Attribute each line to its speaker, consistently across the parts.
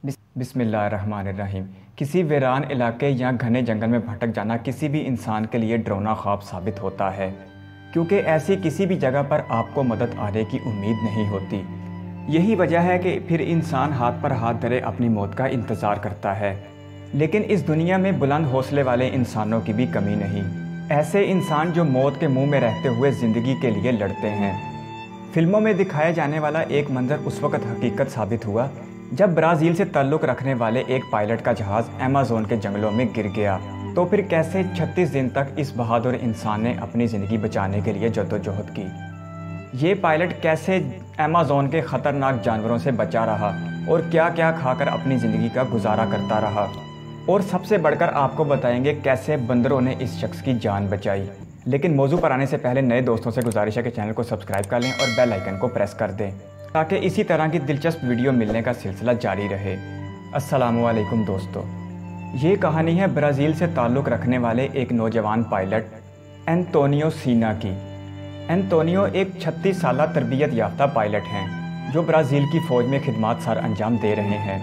Speaker 1: बिस्मिल्लाहिर्रहमानिर्रहीम। किसी वीरान इलाके या घने जंगल में भटक जाना किसी भी इंसान के लिए डरावना ख्वाब साबित होता है, क्योंकि ऐसी किसी भी जगह पर आपको मदद आने की उम्मीद नहीं होती। यही वजह है कि फिर इंसान हाथ पर हाथ धरे अपनी मौत का इंतज़ार करता है। लेकिन इस दुनिया में बुलंद हौसले वाले इंसानों की भी कमी नहीं। ऐसे इंसान जो मौत के मुंह में रहते हुए ज़िंदगी के लिए लड़ते हैं। फिल्मों में दिखाया जाने वाला एक मंजर उस वक्त हकीकत साबित हुआ जब ब्राज़ील से ताल्लुक़ रखने वाले एक पायलट का जहाज़ अमेज़न के जंगलों में गिर गया। तो फिर कैसे 36 दिन तक इस बहादुर इंसान ने अपनी ज़िंदगी बचाने के लिए जद्दोजहद की। ये पायलट कैसे अमेज़न के ख़तरनाक जानवरों से बचा रहा और क्या क्या खाकर अपनी ज़िंदगी का गुजारा करता रहा। और सबसे बढ़कर आपको बताएंगे कैसे बंदरों ने इस शख्स की जान बचाई। लेकिन मौजू पर आने से पहले नए दोस्तों से गुजारिश है कि चैनल को सब्सक्राइब कर लें और बेल आइकन को प्रेस कर दें, ताकि इसी तरह की दिलचस्प वीडियो मिलने का सिलसिला जारी रहे। अस्सलामु अलैकुम दोस्तों, ये कहानी है ब्राज़ील से ताल्लुक़ रखने वाले एक नौजवान पायलट एंतोनियो सीना की। एंतोनियो एक 36 साला तरबियत याफ्ता पायलट हैं जो ब्राज़ील की फ़ौज में खिदमत सर अंजाम दे रहे हैं।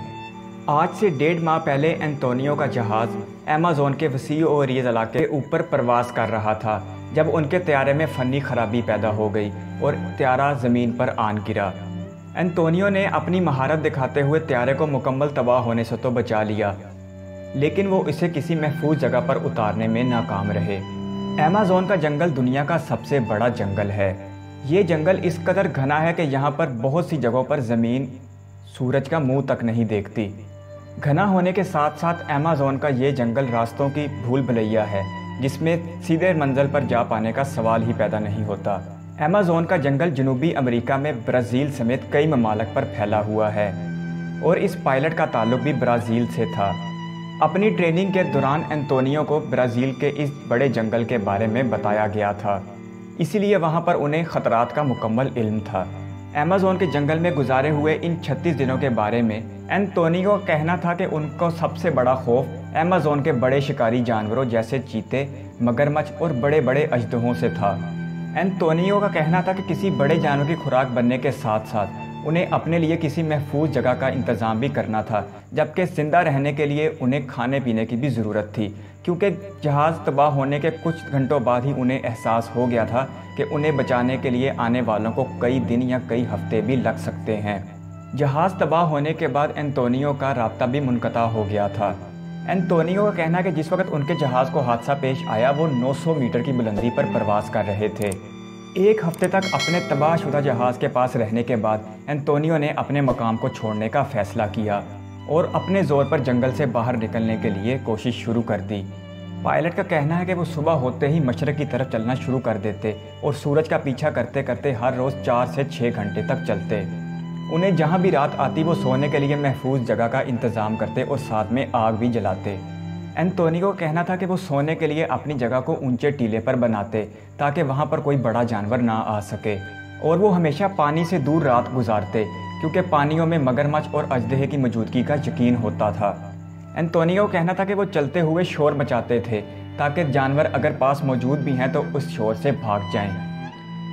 Speaker 1: आज से 1.5 माह पहले एंतोनियो का जहाज़ अमेज़न के वसीअ और अरीज़ इलाके के ऊपर प्रवास कर रहा था जब उनके त्यारे में फ़नी खराबी पैदा हो गई और त्यारा ज़मीन पर आन गिरा। एंतोनियो ने अपनी महारत दिखाते हुए त्यारे को मुकम्मल तबाह होने से तो बचा लिया, लेकिन वो इसे किसी महफूज जगह पर उतारने में नाकाम रहे। अमेज़न का जंगल दुनिया का सबसे बड़ा जंगल है। ये जंगल इस कदर घना है कि यहाँ पर बहुत सी जगहों पर ज़मीन सूरज का मुंह तक नहीं देखती। घना होने के साथ साथ अमेज़न का ये जंगल रास्तों की भूल भुलैया है, जिसमें सीधे मंजिल पर जा पाने का सवाल ही पैदा नहीं होता। अमेज़न का जंगल जनूबी अमेरिका में ब्राज़ील समेत कई ममालिक पर फैला हुआ है और इस पायलट का ताल्लुक भी ब्राज़ील से था। अपनी ट्रेनिंग के दौरान एंतोनियो को ब्राज़ील के इस बड़े जंगल के बारे में बताया गया था, इसीलिए वहाँ पर उन्हें ख़तरात का मुकम्मल इल्म था। अमेज़न के जंगल में गुजारे हुए इन 36 दिनों के बारे में एंतोनियो का कहना था कि उनको सबसे बड़ा खौफ अमेज़न के बड़े शिकारी जानवरों जैसे चीते, मगरमच्छ और बड़े बड़े अजदहों से था। एंतोनियो का कहना था कि किसी बड़े जानवर की खुराक बनने के साथ साथ उन्हें अपने लिए किसी महफूज जगह का इंतज़ाम भी करना था, जबकि ज़िंदा रहने के लिए उन्हें खाने पीने की भी ज़रूरत थी, क्योंकि जहाज़ तबाह होने के कुछ घंटों बाद ही उन्हें एहसास हो गया था कि उन्हें बचाने के लिए आने वालों को कई दिन या कई हफ्ते भी लग सकते हैं। जहाज़ तबाह होने के बाद एंतोनियो का राब्ता भी मुनक़ता हो गया था। एंतोनियो का कहना है कि जिस वक्त उनके जहाज़ को हादसा पेश आया वो 900 मीटर की बुलंदी पर प्रवास कर रहे थे। एक हफ्ते तक अपने तबाहशुदा जहाज़ के पास रहने के बाद एंतोनियो ने अपने मकाम को छोड़ने का फ़ैसला किया और अपने ज़ोर पर जंगल से बाहर निकलने के लिए कोशिश शुरू कर दी। पायलट का कहना है कि वो सुबह होते ही मशरक़ की तरफ चलना शुरू कर देते और सूरज का पीछा करते करते हर रोज़ 4 से 6 घंटे तक चलते। उन्हें जहाँ भी रात आती वो सोने के लिए महफूज जगह का इंतज़ाम करते और साथ में आग भी जलाते। एंतोनियो का कहना था कि वो सोने के लिए अपनी जगह को ऊंचे टीले पर बनाते ताकि वहाँ पर कोई बड़ा जानवर ना आ सके, और वो हमेशा पानी से दूर रात गुजारते क्योंकि पानियों में मगरमच्छ और अजदहे की मौजूदगी का यकीन होता था। एंतोनियो का कहना था कि वो चलते हुए शोर मचाते थे ताकि जानवर अगर पास मौजूद भी हैं तो उस शोर से भाग जाएं।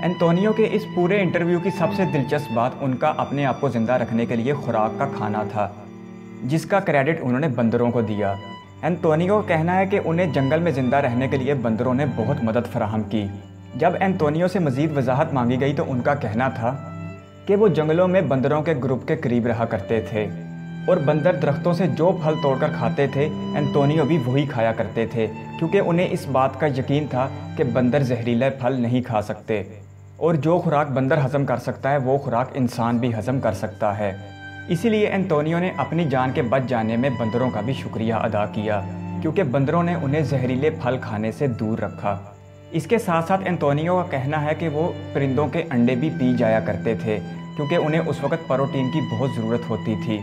Speaker 1: एंतोनियो के इस पूरे इंटरव्यू की सबसे दिलचस्प बात उनका अपने आप को ज़िंदा रखने के लिए खुराक का खाना था, जिसका क्रेडिट उन्होंने बंदरों को दिया। एंतोनियो का कहना है कि उन्हें जंगल में ज़िंदा रहने के लिए बंदरों ने बहुत मदद फराहम की। जब एंतोनियो से मज़ीद वजाहत मांगी गई तो उनका कहना था कि वो जंगलों में बंदरों के ग्रुप के करीब रहा करते थे और बंदर दरख्तों से जो फल तोड़कर खाते थे एंतोनियो भी वही खाया करते थे, क्योंकि उन्हें इस बात का यकीन था कि बंदर जहरीले फल नहीं खा सकते और जो खुराक बंदर हज़म कर सकता है वो खुराक इंसान भी हज़म कर सकता है। इसीलिए एंतोनियो ने अपनी जान के बच जाने में बंदरों का भी शुक्रिया अदा किया, क्योंकि बंदरों ने उन्हें जहरीले फल खाने से दूर रखा। इसके साथ साथ एंतोनियो का कहना है कि वो परिंदों के अंडे भी पी जाया करते थे, क्योंकि उन्हें उस वक्त प्रोटीन की बहुत ज़रूरत होती थी।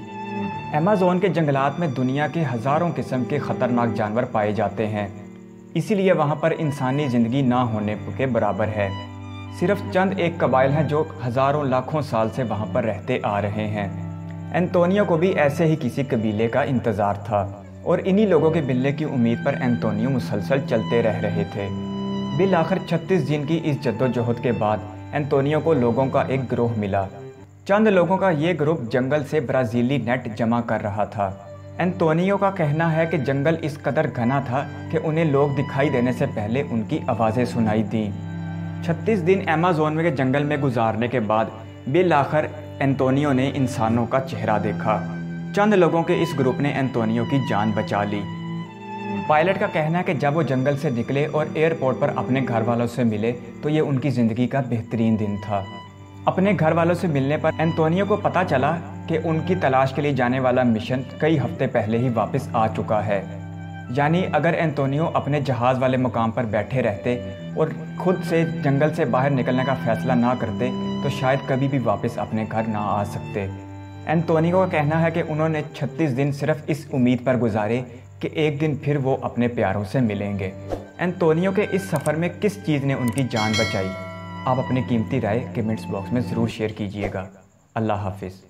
Speaker 1: अमेज़न के जंगलात में दुनिया के हज़ारों किस्म के ख़तरनाक जानवर पाए जाते हैं, इसीलिए वहाँ पर इंसानी ज़िंदगी ना होने के बराबर है। सिर्फ चंद एक कबाइल हैं जो हज़ारों लाखों साल से वहाँ पर रहते आ रहे हैं। एंतोनियो को भी ऐसे ही किसी कबीले का इंतज़ार था और इन्हीं लोगों के मिलने की उम्मीद पर एंतोनियो मुसलसल चलते रह रहे थे। बिल आखिर 36 दिन की इस जद्दोजहद के बाद एंतोनियो को लोगों का एक गिरोह मिला चंद लोगों का ये ग्रुप जंगल से ब्राज़ीली नेट जमा कर रहा था। एंटोनियो का कहना है कि जंगल इस कदर घना था कि उन्हें लोग दिखाई देने से पहले उनकी आवाज़ें सुनाई दी। 36 दिन अमेज़न के जंगल में गुजारने के बाद बिल आखिर एंटोनियो ने इंसानों का चेहरा देखा। चंद लोगों के इस ग्रुप ने एंटोनियो की जान बचा ली। पायलट का कहना है कि जब वो जंगल से निकले और एयरपोर्ट पर अपने घर वालों से मिले तो ये उनकी ज़िंदगी का बेहतरीन दिन था। अपने घर वालों से मिलने पर एंटोनियो को पता चला कि उनकी तलाश के लिए जाने वाला मिशन कई हफ्ते पहले ही वापस आ चुका है। यानी अगर एंटोनियो अपने जहाज़ वाले मुकाम पर बैठे रहते और खुद से जंगल से बाहर निकलने का फैसला ना करते तो शायद कभी भी वापस अपने घर ना आ सकते। एंटोनियो का कहना है कि उन्होंने 36 दिन सिर्फ इस उम्मीद पर गुजारे कि एक दिन फिर वो अपने प्यारों से मिलेंगे। एंटोनियो के इस सफ़र में किस चीज़ ने उनकी जान बचाई? आप अपनी कीमती राय कमेंट्स बॉक्स में ज़रूर शेयर कीजिएगा। अल्लाह हाफिज़।